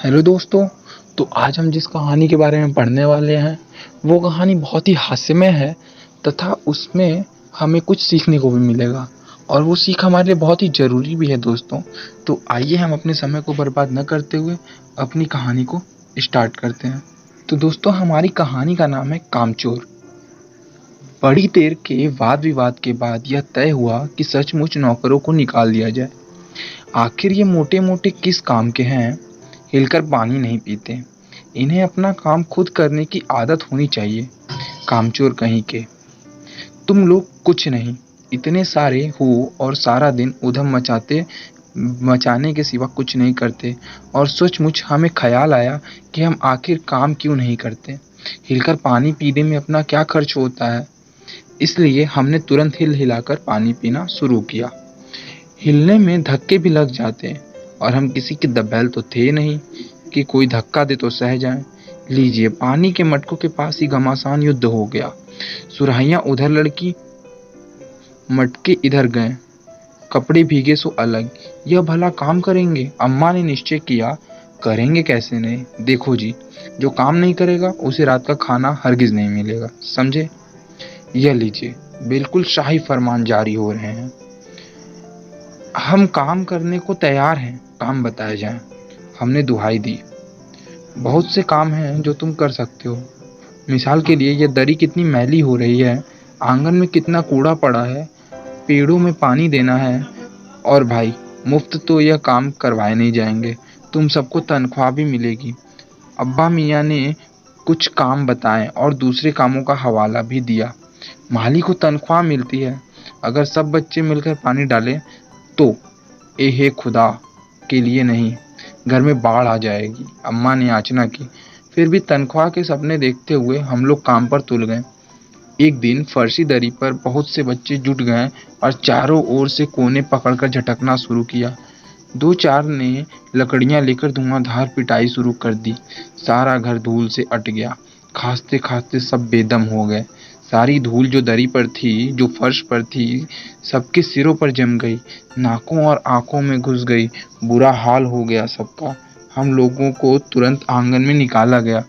Hello दोस्तों। तो आज हम जिस कहानी के बारे में पढ़ने वाले हैं वो कहानी बहुत ही हास्यमय है तथा उसमें हमें कुछ सीखने को भी मिलेगा और वो सीख हमारे लिए बहुत ही ज़रूरी भी है दोस्तों। तो आइए हम अपने समय को बर्बाद न करते हुए अपनी कहानी को स्टार्ट करते हैं। तो दोस्तों हमारी कहानी का नाम है कामचोर। बड़ी देर के वाद विवाद के बाद यह तय हुआ कि सचमुच नौकरों को निकाल दिया जाए। आखिर ये मोटे मोटे किस काम के हैं, हिलकर पानी नहीं पीते। इन्हें अपना काम खुद करने की आदत होनी चाहिए। कामचोर कहीं के, तुम लोग कुछ नहीं, इतने सारे हो और सारा दिन उधम मचाने के सिवा कुछ नहीं करते। और सचमुच हमें ख्याल आया कि हम आखिर काम क्यों नहीं करते। हिलकर पानी पीने में अपना क्या खर्च होता है। इसलिए हमने तुरंत हिल हिलाकर पानी पीना शुरू किया। हिलने में धक्के भी लग जाते और हम किसी के दबैल तो थे नहीं कि कोई धक्का दे तो सह जाएं। लीजिए, पानी के मटकों के पास ही घमासान युद्ध हो गया। सुराहियां उधर लड़की, मटके इधर गए। कपड़े भीगे सो अलग। यह भला काम करेंगे? अम्मा ने निश्चय किया। करेंगे कैसे नहीं। देखो जी, जो काम नहीं करेगा उसे रात का खाना हरगिज नहीं मिलेगा, समझे। यह लीजिए, बिल्कुल शाही फरमान जारी हो रहे हैं। हम काम करने को तैयार हैं, काम बताए जाएं। हमने दुहाई दी। बहुत से काम हैं जो तुम कर सकते हो। मिसाल के लिए, यह दरी कितनी मैली हो रही है, आंगन में कितना कूड़ा पड़ा है, पेड़ों में पानी देना है। और भाई, मुफ्त तो यह काम करवाए नहीं जाएंगे, तुम सबको तनख्वाह भी मिलेगी। अब्बा मियाँ ने कुछ काम बताए और दूसरे कामों का हवाला भी दिया। माली को तनख्वाह मिलती है। अगर सब बच्चे मिलकर पानी डालें तो ए हे खुदा के लिए नहीं, घर में बाढ़ आ जाएगी, अम्मा ने याचना की। फिर भी तनख्वाह के सपने देखते हुए हम लोग काम पर तुल गए। एक दिन फर्शी दरी पर बहुत से बच्चे जुट गए और चारों ओर से कोने पकड़कर झटकना शुरू किया। दो चार ने लकड़ियां लेकर धुआंधार पिटाई शुरू कर दी। सारा घर धूल से अट गया। खांसते खांसते सब बेदम हो गए। सारी धूल जो दरी पर थी, जो फर्श पर थी, सबके सिरों पर जम गई, नाकों और आंखों में घुस गई। बुरा हाल हो गया सबका। हम लोगों को तुरंत आंगन में निकाला गया।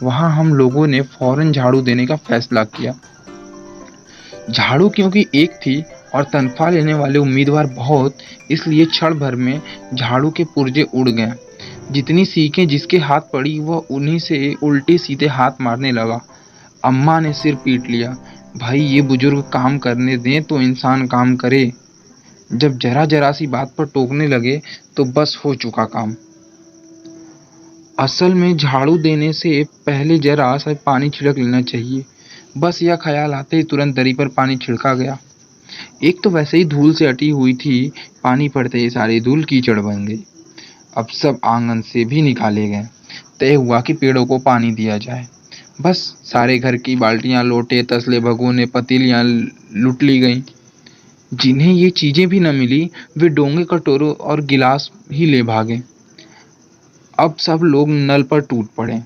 वहां हम लोगों ने फौरन झाड़ू देने का फैसला किया। झाड़ू क्योंकि एक थी और तनख्वाह लेने वाले उम्मीदवार बहुत, इसलिए क्षण भर में झाड़ू के पुर्जे उड़ गए। जितनी सीखें जिसके हाथ पड़ी वह उन्हीं से उल्टे सीधे हाथ मारने लगा। अम्मा ने सिर पीट लिया। भाई, ये बुजुर्ग काम करने दें तो इंसान काम करे। जब जरा जरा सी बात पर टोकने लगे तो बस हो चुका काम। असल में झाड़ू देने से पहले जरा सा पानी छिड़क लेना चाहिए। बस यह ख्याल आते ही तुरंत दरी पर पानी छिड़का गया। एक तो वैसे ही धूल से अटी हुई थी, पानी पड़ते ही सारी धूल कीचड़ बन गई। अब सब आंगन से भी निकाले गए। तय हुआ कि पेड़ों को पानी दिया जाए। बस सारे घर की बाल्टियां, लोटे, तसले, भगोने, पतीलियां लूट ली गईं। जिन्हें ये चीजें भी न मिली वे डोंगे, कटोरों और गिलास ही ले भागे। अब सब लोग नल पर टूट पड़े।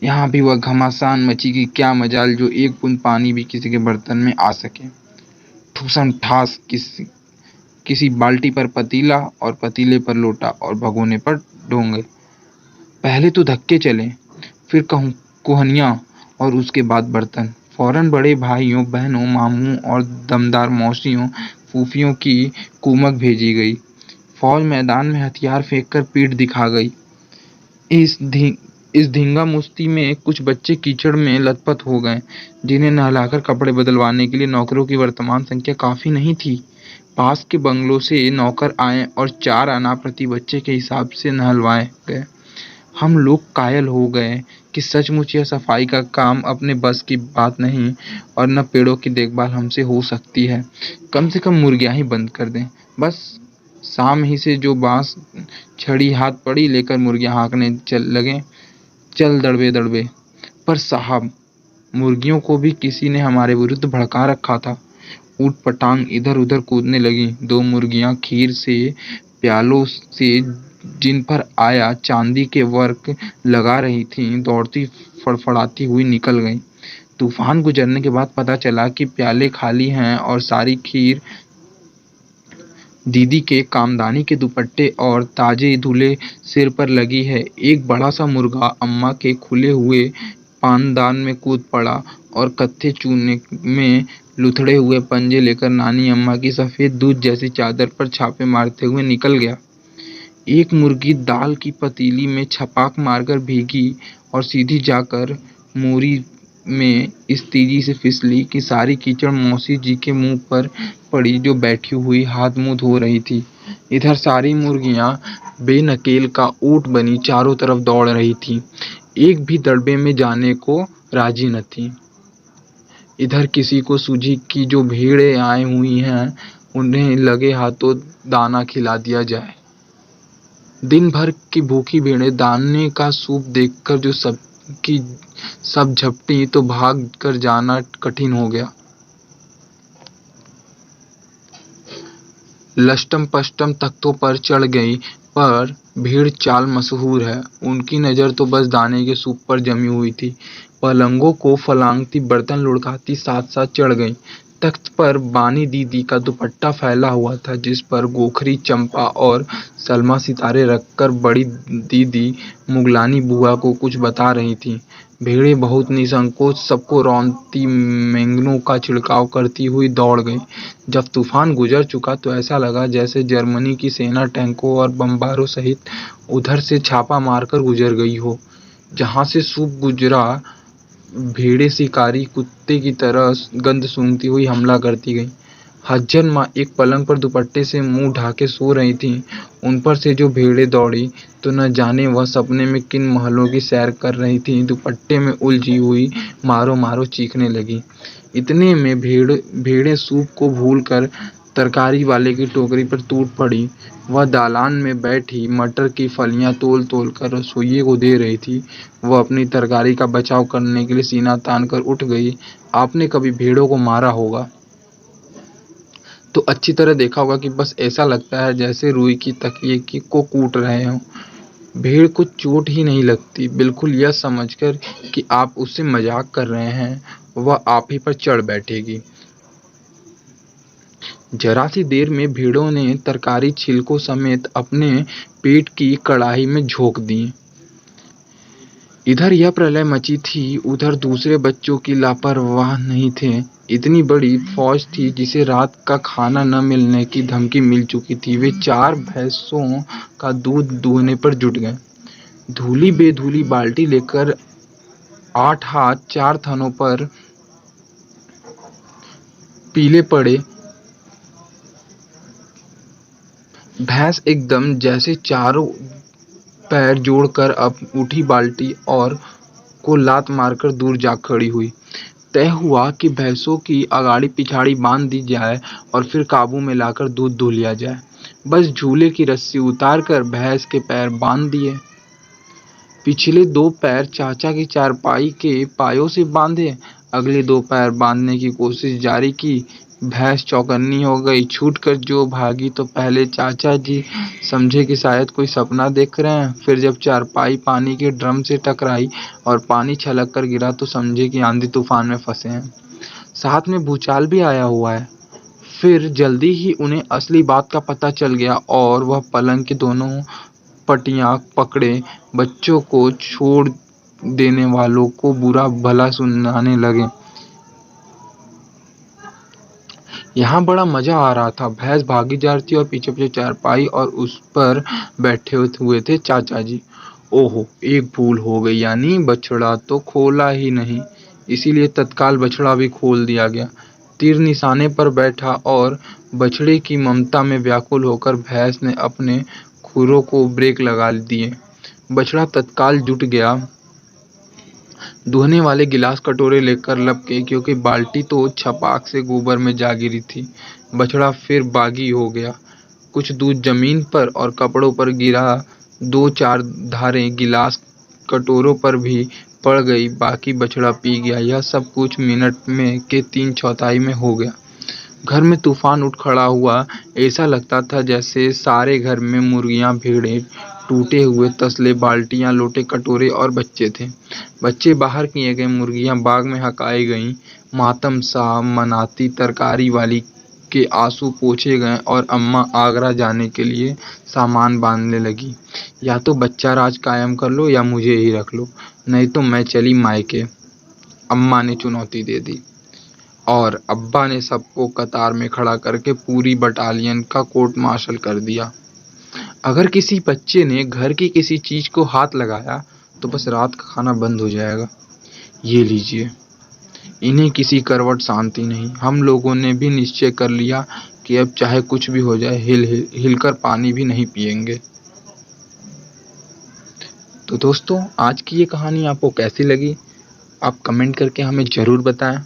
यहाँ भी वह घमासान मची कि क्या मजाल जो एक बूंद पानी भी किसी के बर्तन में आ सके। ठूसम ठास, किसी बाल्टी पर पतीला और पतीले पर लोटा और भगोने पर डोंगे। पहले तो धक्के चले, फिर कुहनियाँ और उसके बाद बर्तन। फौरन बड़े भाइयों, बहनों, मामू और दमदार मौसियों, फूफियों की कुमक भेजी गई। फौज मैदान में हथियार फेंक कर पीठ दिखा गई। इस धींगा मुश्ती में कुछ बच्चे कीचड़ में लथपथ हो गए, जिन्हें नहलाकर कपड़े बदलवाने के लिए नौकरों की वर्तमान संख्या काफी नहीं थी। पास के बंगलों से नौकर आए और 4 आना प्रति बच्चे के हिसाब से नहलवाए गए। हम लोग कायल हो गए कि सचमुच यह सफाई का काम अपने बस की बात नहीं और न पेड़ों की देखभाल हमसे हो सकती है। कम से कम मुर्गियां ही बंद कर दें। बस शाम ही से जो बांस छड़ी हाथ पड़ी लेकर मुर्गियां हाँकने चल दड़बे दड़बे। पर साहब, मुर्गियों को भी किसी ने हमारे विरुद्ध भड़का रखा था। ऊट पटांग इधर उधर कूदने लगी। 2 मुर्गियां खीर से प्यालों से जिन पर आया चांदी के वर्क लगा रही थीं, दौड़ती फड़फड़ाती हुई निकल गईं। तूफान गुजरने के बाद पता चला कि प्याले खाली हैं और सारी खीर दीदी के कामदानी के दुपट्टे और ताजे धुले सिर पर लगी है। एक बड़ा सा मुर्गा अम्मा के खुले हुए पानदान में कूद पड़ा और कत्थे चूने में लुथड़े हुए पंजे लेकर नानी अम्मा की सफेद दूध जैसी चादर पर छापे मारते हुए निकल गया। एक मुर्गी दाल की पतीली में छपाक मारकर भीगी और सीधी जाकर मोरी में इस तेजी से फिसली कि सारी कीचड़ मौसी जी के मुंह पर पड़ी, जो बैठी हुई हाथ मुंह धो रही थी। इधर सारी मुर्गियां बेनकेल का ऊंट बनी चारों तरफ दौड़ रही थीं, एक भी दड़बे में जाने को राजी न थी। इधर किसी को सूझी कि जो भेड़ें आई हुई हैं उन्हें लगे हाथों दाना खिला दिया जाए। दिन भर की भूखी भेड़ें दाने का सूप देखकर जो सब झपटी तो भाग कर जाना कठिन हो गया। लष्टम पष्टम तख्तों पर चढ़ गई, पर भेड़ चाल मशहूर है। उनकी नजर तो बस दाने के सूप पर जमी हुई थी। पलंगों को फलांगती, बर्तन लुढ़काती साथ साथ चढ़ गई। तख्त पर बानी दीदी का दुपट्टा फैला हुआ था, जिस पर गोखरी, चंपा और सलमा सितारे रखकर बड़ी दीदी मुगलानी बुआ को कुछ बता रही थीं। भेड़ें बहुत निसंकोच सबको रौंदती बैंगनों का छिड़काव करती हुई दौड़ गईं। जब तूफान गुजर चुका तो ऐसा लगा जैसे जर्मनी की सेना टैंकों और बमबारों सहित उधर से छापा मारकर गुजर गई हो। जहां से सूप गुजरा, भेड़ें शिकारी कुत्ते की तरह गंध सूंघती हुई हमला करती गईं। हज्जन माँ एक पलंग पर दुपट्टे से मुंह ढाके सो रही थीं। उन पर से जो भेड़ें दौड़ी तो न जाने वह सपने में किन महलों की सैर कर रही थीं। दुपट्टे में उलझी हुई मारो मारो चीखने लगी। इतने में भेड़ें सूप को भूलकर तरकारी वाले की टोकरी पर टूट पड़ी। वह दालान में बैठी मटर की फलियां तोल तोल कर रसोइये को दे रही थी। वह अपनी तरकारी का बचाव करने के लिए सीना तान कर उठ गई। आपने कभी भेड़ों को मारा होगा तो अच्छी तरह देखा होगा कि बस ऐसा लगता है जैसे रुई की तकिए को कूट रहे हों। भेड़ को चोट ही नहीं लगती, बिल्कुल यह समझकर कि आप उससे मजाक कर रहे हैं वह आप ही पर चढ़ बैठेगी। जरा सी देर में भेड़ों ने तरकारी छिलकों समेत अपने पेट की कड़ाही में झोंक दी। इधर यह प्रलय मची थी, उधर दूसरे बच्चों की लापरवाह नहीं थे। इतनी बड़ी फौज थी जिसे रात का खाना न मिलने की धमकी मिल चुकी थी। वे 4 भैंसों का दूध दूहने पर जुट गए। धूली बेधूली बाल्टी लेकर 8 हाथ 4 थनों पर पीले पड़े। भैंस एकदम जैसे चारों पैर जोड़कर अब उठी बाल्टी और को लात मारकर दूर जा खड़ी हुई। तय हुआ कि भैंसों की अगाड़ी पिछाड़ी बांध दी जाए और फिर काबू में लाकर दूध दूह लिया जाए। बस झूले की रस्सी उतारकर भैंस के पैर बांध दिए। पिछले 2 पैर चाचा की चारपाई के पायों से बांधे, अगले 2 पैर बांधने की कोशिश जारी की। भैंस चौकन्नी हो गई, छूटकर जो भागी तो पहले चाचा जी समझे कि शायद कोई सपना देख रहे हैं। फिर जब चारपाई पानी के ड्रम से टकराई और पानी छलक कर गिरा तो समझे कि आंधी तूफान में फंसे हैं, साथ में भूचाल भी आया हुआ है। फिर जल्दी ही उन्हें असली बात का पता चल गया और वह पलंग की दोनों पटियां पकड़े बच्चों को छोड़ देने वालों को बुरा भला सुनाने लगे। यहाँ बड़ा मजा आ रहा था। भैंस भागी जा रही थी और पीछे पीछे चारपाई और उस पर बैठे हुए थे चाचा जी। ओहो, एक भूल हो गई, यानी बछड़ा तो खोला ही नहीं, इसीलिए तत्काल बछड़ा भी खोल दिया गया। तीर निशाने पर बैठा और बछड़े की ममता में व्याकुल होकर भैंस ने अपने खुरों को ब्रेक लगा दिए। बछड़ा तत्काल जुट गया। दूहने वाले गिलास कटोरे लेकर लपके, क्योंकि बाल्टी तो छपाक से गोबर में जा गिरी थी। बछड़ा फिर बागी हो गया। कुछ दूध जमीन पर और कपड़ों पर गिरा। 2-4 धारें गिलास कटोरों पर भी पड़ गई। बाकी बछड़ा पी गया। यह सब कुछ मिनट में के 3/4 में हो गया। घर में तूफान उठ खड़ा हुआ। ऐसा लगता था जैसे सारे घर में मुर्गियां, भेड़ें, टूटे हुए तसले, बाल्टियां, लोटे, कटोरे और बच्चे थे। बच्चे बाहर किए गए, मुर्गियां बाग में हकाई गईं। मातम सा मनाती तरकारी वाली के आंसू पोंछे गए और अम्मा आगरा जाने के लिए सामान बांधने लगी। या तो बच्चा राज कायम कर लो या मुझे ही रख लो, नहीं तो मैं चली मायके, अम्मा ने चुनौती दे दी। और अब्बा ने सबको कतार में खड़ा करके पूरी बटालियन का कोर्ट मार्शल कर दिया। अगर किसी बच्चे ने घर की किसी चीज को हाथ लगाया तो बस रात का खाना बंद हो जाएगा। ये लीजिए, इन्हें किसी करवट शांति नहीं। हम लोगों ने भी निश्चय कर लिया कि अब चाहे कुछ भी हो जाए, हिलकर पानी भी नहीं पिएंगे। तो दोस्तों, आज की ये कहानी आपको कैसी लगी? आप कमेंट करके हमें ज़रूर बताएं।